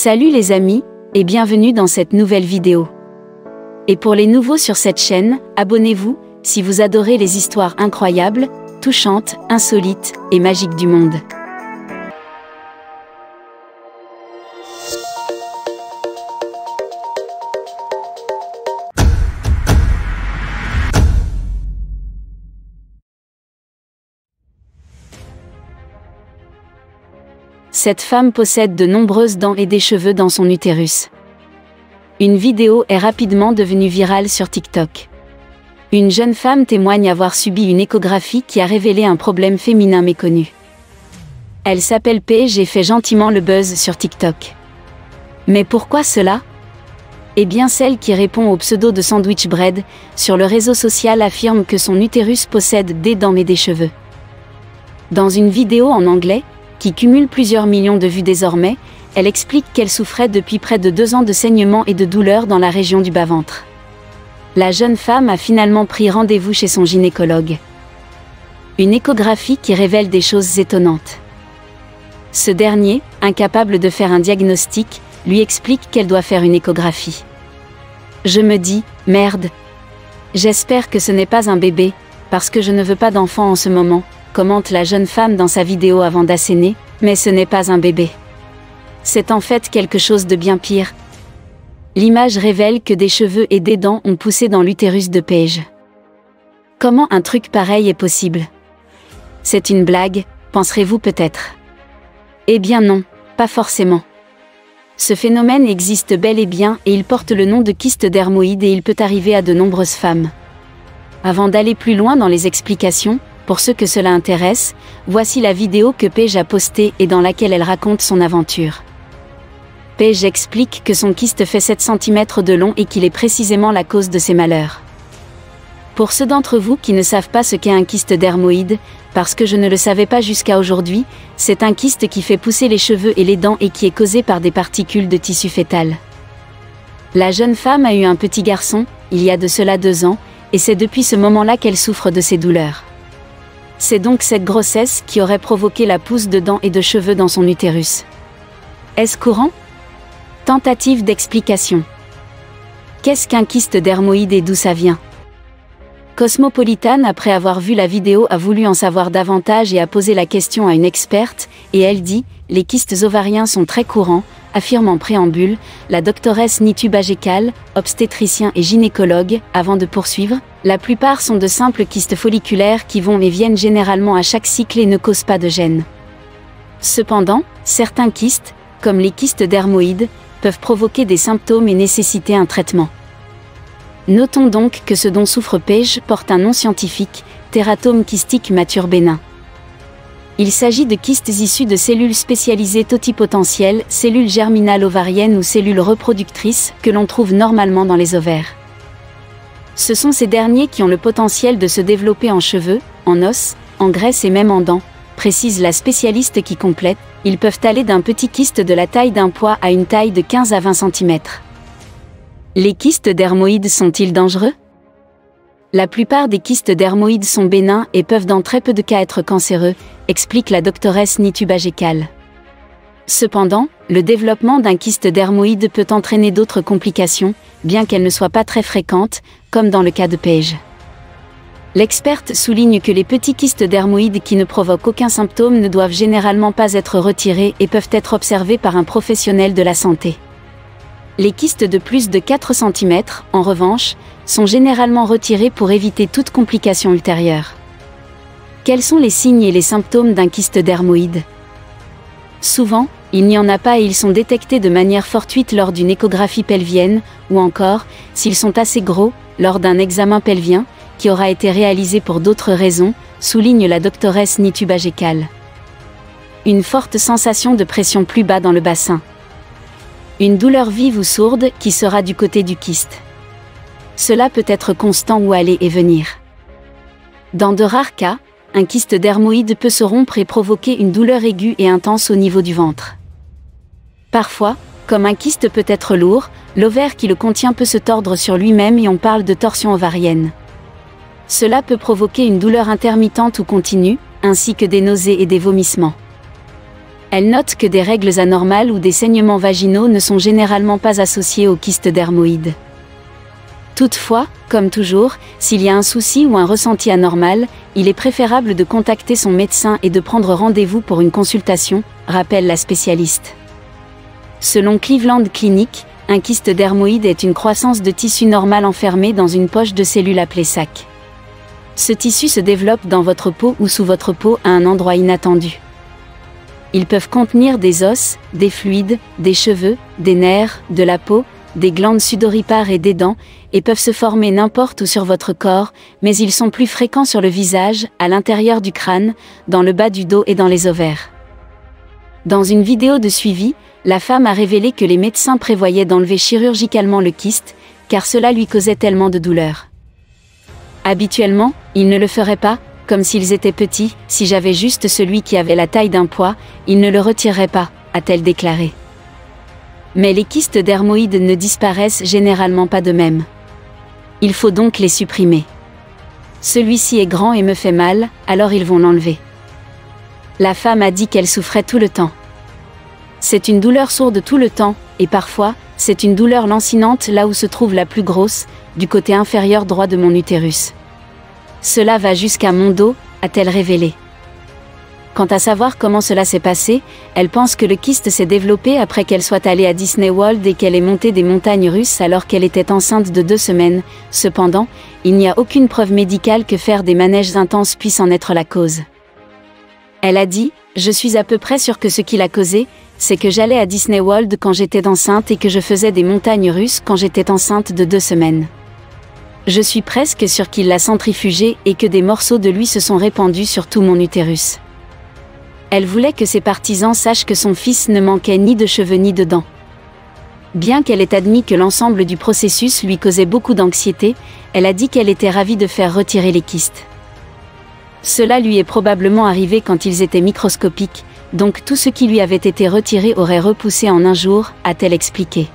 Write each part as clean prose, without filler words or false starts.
Salut les amis, et bienvenue dans cette nouvelle vidéo. Et pour les nouveaux sur cette chaîne, abonnez-vous, si vous adorez les histoires incroyables, touchantes, insolites et magiques du monde. Cette femme possède de nombreuses dents et des cheveux dans son utérus. Une vidéo est rapidement devenue virale sur TikTok. Une jeune femme témoigne avoir subi une échographie qui a révélé un problème féminin méconnu. Elle s'appelle Paige et fait gentiment le buzz sur TikTok. Mais pourquoi cela? Eh bien celle qui répond au pseudo de Sandwich Bread sur le réseau social affirme que son utérus possède des dents et des cheveux. Dans une vidéo en anglais, qui cumule plusieurs millions de vues désormais, elle explique qu'elle souffrait depuis près de 2 ans de saignements et de douleurs dans la région du bas-ventre. La jeune femme a finalement pris rendez-vous chez son gynécologue. Une échographie qui révèle des choses étonnantes. Ce dernier, incapable de faire un diagnostic, lui explique qu'elle doit faire une échographie. Je me dis, merde. J'espère que ce n'est pas un bébé, parce que je ne veux pas d'enfant en ce moment, commente la jeune femme dans sa vidéo avant d'asséner, mais ce n'est pas un bébé. C'est en fait quelque chose de bien pire. L'image révèle que des cheveux et des dents ont poussé dans l'utérus de Paige. Comment un truc pareil est possible? C'est une blague, penserez-vous peut-être? Eh bien non, pas forcément. Ce phénomène existe bel et bien et il porte le nom de kyste dermoïde et il peut arriver à de nombreuses femmes. Avant d'aller plus loin dans les explications, pour ceux que cela intéresse, voici la vidéo que Paige a postée et dans laquelle elle raconte son aventure. Paige explique que son kyste fait 7 cm de long et qu'il est précisément la cause de ses malheurs. Pour ceux d'entre vous qui ne savent pas ce qu'est un kyste dermoïde, parce que je ne le savais pas jusqu'à aujourd'hui, c'est un kyste qui fait pousser les cheveux et les dents et qui est causé par des particules de tissu fœtal. La jeune femme a eu un petit garçon, il y a de cela 2 ans, et c'est depuis ce moment-là qu'elle souffre de ces douleurs. C'est donc cette grossesse qui aurait provoqué la pousse de dents et de cheveux dans son utérus. Est-ce courant? Tentative d'explication. Qu'est-ce qu'un kyste dermoïde et d'où ça vient? Cosmopolitan, après avoir vu la vidéo, a voulu en savoir davantage et a posé la question à une experte, et elle dit « Les kystes ovariens sont très courants », affirme en préambule la doctoresse Nitu Bajekal, obstétricien et gynécologue, avant de poursuivre. La plupart sont de simples kystes folliculaires qui vont et viennent généralement à chaque cycle et ne causent pas de gêne. Cependant, certains kystes, comme les kystes dermoïdes, peuvent provoquer des symptômes et nécessiter un traitement. Notons donc que ce dont souffre Paige porte un nom scientifique, tératome kystique mature bénin. Il s'agit de kystes issus de cellules spécialisées totipotentielles, cellules germinales ovariennes ou cellules reproductrices, que l'on trouve normalement dans les ovaires. Ce sont ces derniers qui ont le potentiel de se développer en cheveux, en os, en graisse et même en dents, précise la spécialiste qui complète, ils peuvent aller d'un petit kyste de la taille d'un pois à une taille de 15 à 20 cm. Les kystes dermoïdes sont-ils dangereux? La plupart des kystes dermoïdes sont bénins et peuvent dans très peu de cas être cancéreux, explique la doctoresse Nitu Bajekal. Cependant, le développement d'un kyste dermoïde peut entraîner d'autres complications, bien qu'elles ne soient pas très fréquentes, comme dans le cas de Paige. L'experte souligne que les petits kystes dermoïdes qui ne provoquent aucun symptôme ne doivent généralement pas être retirés et peuvent être observés par un professionnel de la santé. Les kystes de plus de 4 cm, en revanche, sont généralement retirés pour éviter toute complication ultérieure. Quels sont les signes et les symptômes d'un kyste dermoïde? Souvent, il n'y en a pas et ils sont détectés de manière fortuite lors d'une échographie pelvienne, ou encore, s'ils sont assez gros, lors d'un examen pelvien, qui aura été réalisé pour d'autres raisons, souligne la doctoresse Nitu Bajekal. Une forte sensation de pression plus bas dans le bassin. Une douleur vive ou sourde qui sera du côté du kyste. Cela peut être constant ou aller et venir. Dans de rares cas, un kyste dermoïde peut se rompre et provoquer une douleur aiguë et intense au niveau du ventre. Parfois, comme un kyste peut être lourd, l'ovaire qui le contient peut se tordre sur lui-même et on parle de torsion ovarienne. Cela peut provoquer une douleur intermittente ou continue, ainsi que des nausées et des vomissements. Elle note que des règles anormales ou des saignements vaginaux ne sont généralement pas associés aux kystes dermoïdes. Toutefois, comme toujours, s'il y a un souci ou un ressenti anormal, il est préférable de contacter son médecin et de prendre rendez-vous pour une consultation, rappelle la spécialiste. Selon Cleveland Clinic, un kyste dermoïde est une croissance de tissu normal enfermé dans une poche de cellules appelée sac. Ce tissu se développe dans votre peau ou sous votre peau à un endroit inattendu. Ils peuvent contenir des os, des fluides, des cheveux, des nerfs, de la peau, des glandes sudoripares et des dents, et peuvent se former n'importe où sur votre corps, mais ils sont plus fréquents sur le visage, à l'intérieur du crâne, dans le bas du dos et dans les ovaires. Dans une vidéo de suivi, la femme a révélé que les médecins prévoyaient d'enlever chirurgicalement le kyste, car cela lui causait tellement de douleur. Habituellement, ils ne le feraient pas, comme s'ils étaient petits, si j'avais juste celui qui avait la taille d'un pois, ils ne le retireraient pas, a-t-elle déclaré. Mais les kystes dermoïdes ne disparaissent généralement pas de même. Il faut donc les supprimer. Celui-ci est grand et me fait mal, alors ils vont l'enlever. La femme a dit qu'elle souffrait tout le temps. C'est une douleur sourde tout le temps, et parfois, c'est une douleur lancinante là où se trouve la plus grosse, du côté inférieur droit de mon utérus. Cela va jusqu'à mon dos, a-t-elle révélé. Quant à savoir comment cela s'est passé, elle pense que le kyste s'est développé après qu'elle soit allée à Disney World et qu'elle ait monté des montagnes russes alors qu'elle était enceinte de 2 semaines. Cependant, il n'y a aucune preuve médicale que faire des manèges intenses puisse en être la cause. Elle a dit « Je suis à peu près sûre que ce qui l'a causé, c'est que j'allais à Disney World quand j'étais enceinte et que je faisais des montagnes russes quand j'étais enceinte de 2 semaines. Je suis presque sûre qu'il l'a centrifugé et que des morceaux de lui se sont répandus sur tout mon utérus. » Elle voulait que ses partisans sachent que son fils ne manquait ni de cheveux ni de dents. Bien qu'elle ait admis que l'ensemble du processus lui causait beaucoup d'anxiété, elle a dit qu'elle était ravie de faire retirer les kystes. Cela lui est probablement arrivé quand ils étaient microscopiques, donc tout ce qui lui avait été retiré aurait repoussé en un jour, a-t-elle expliqué.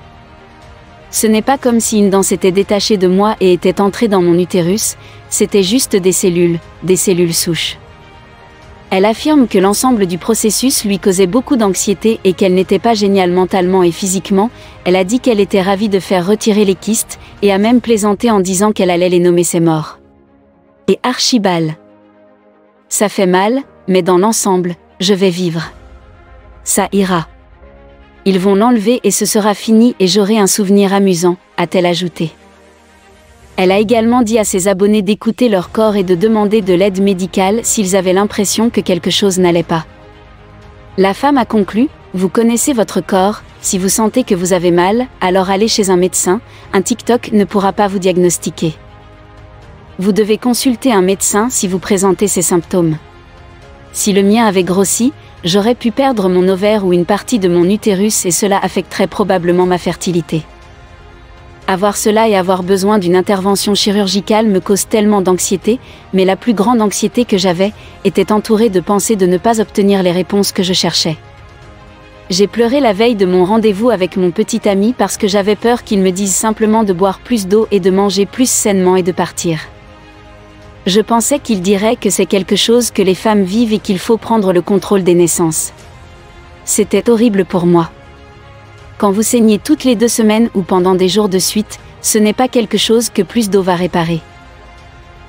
Ce n'est pas comme si une dent s'était détachée de moi et était entrée dans mon utérus, c'était juste des cellules souches. Elle affirme que l'ensemble du processus lui causait beaucoup d'anxiété et qu'elle n'était pas géniale mentalement et physiquement. Elle a dit qu'elle était ravie de faire retirer les kystes, et a même plaisanté en disant qu'elle allait les nommer ses morts. Et Archibald. Ça fait mal, mais dans l'ensemble, je vais vivre. Ça ira. Ils vont l'enlever et ce sera fini et j'aurai un souvenir amusant, a-t-elle ajouté. Elle a également dit à ses abonnés d'écouter leur corps et de demander de l'aide médicale s'ils avaient l'impression que quelque chose n'allait pas. La femme a conclu, vous connaissez votre corps, si vous sentez que vous avez mal, alors allez chez un médecin, un TikTok ne pourra pas vous diagnostiquer. Vous devez consulter un médecin si vous présentez ces symptômes. Si le mien avait grossi, j'aurais pu perdre mon ovaire ou une partie de mon utérus et cela affecterait probablement ma fertilité. Avoir cela et avoir besoin d'une intervention chirurgicale me cause tellement d'anxiété, mais la plus grande anxiété que j'avais, était entourée de pensées de ne pas obtenir les réponses que je cherchais. J'ai pleuré la veille de mon rendez-vous avec mon petit ami parce que j'avais peur qu'il me dise simplement de boire plus d'eau et de manger plus sainement et de partir. Je pensais qu'il dirait que c'est quelque chose que les femmes vivent et qu'il faut prendre le contrôle des naissances. C'était horrible pour moi. Quand vous saignez toutes les 2 semaines ou pendant des jours de suite, ce n'est pas quelque chose que plus d'eau va réparer.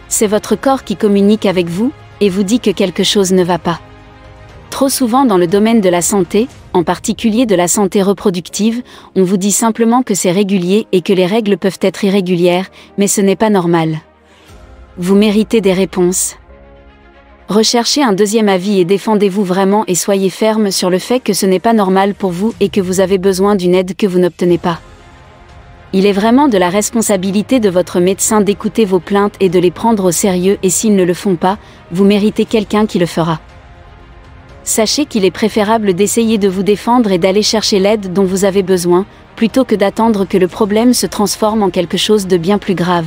C'est votre corps qui communique avec vous, et vous dit que quelque chose ne va pas. Trop souvent dans le domaine de la santé, en particulier de la santé reproductive, on vous dit simplement que c'est régulier et que les règles peuvent être irrégulières, mais ce n'est pas normal. Vous méritez des réponses. Recherchez un deuxième avis et défendez-vous vraiment et soyez ferme sur le fait que ce n'est pas normal pour vous et que vous avez besoin d'une aide que vous n'obtenez pas. Il est vraiment de la responsabilité de votre médecin d'écouter vos plaintes et de les prendre au sérieux et s'ils ne le font pas, vous méritez quelqu'un qui le fera. Sachez qu'il est préférable d'essayer de vous défendre et d'aller chercher l'aide dont vous avez besoin, plutôt que d'attendre que le problème se transforme en quelque chose de bien plus grave.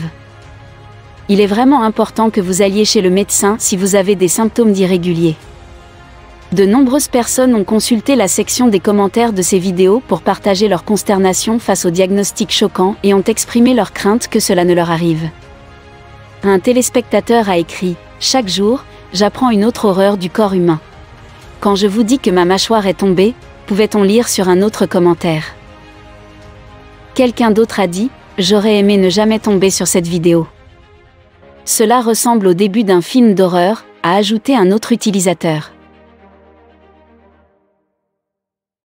Il est vraiment important que vous alliez chez le médecin si vous avez des symptômes d'irréguliers. De nombreuses personnes ont consulté la section des commentaires de ces vidéos pour partager leur consternation face au diagnostic choquant et ont exprimé leur crainte que cela ne leur arrive. Un téléspectateur a écrit « Chaque jour, j'apprends une autre horreur du corps humain. Quand je vous dis que ma mâchoire est tombée, pouvait-on lire sur un autre commentaire. Quelqu'un d'autre a dit, j'aurais aimé ne jamais tomber sur cette vidéo. Cela ressemble au début d'un film d'horreur, a ajouté un autre utilisateur.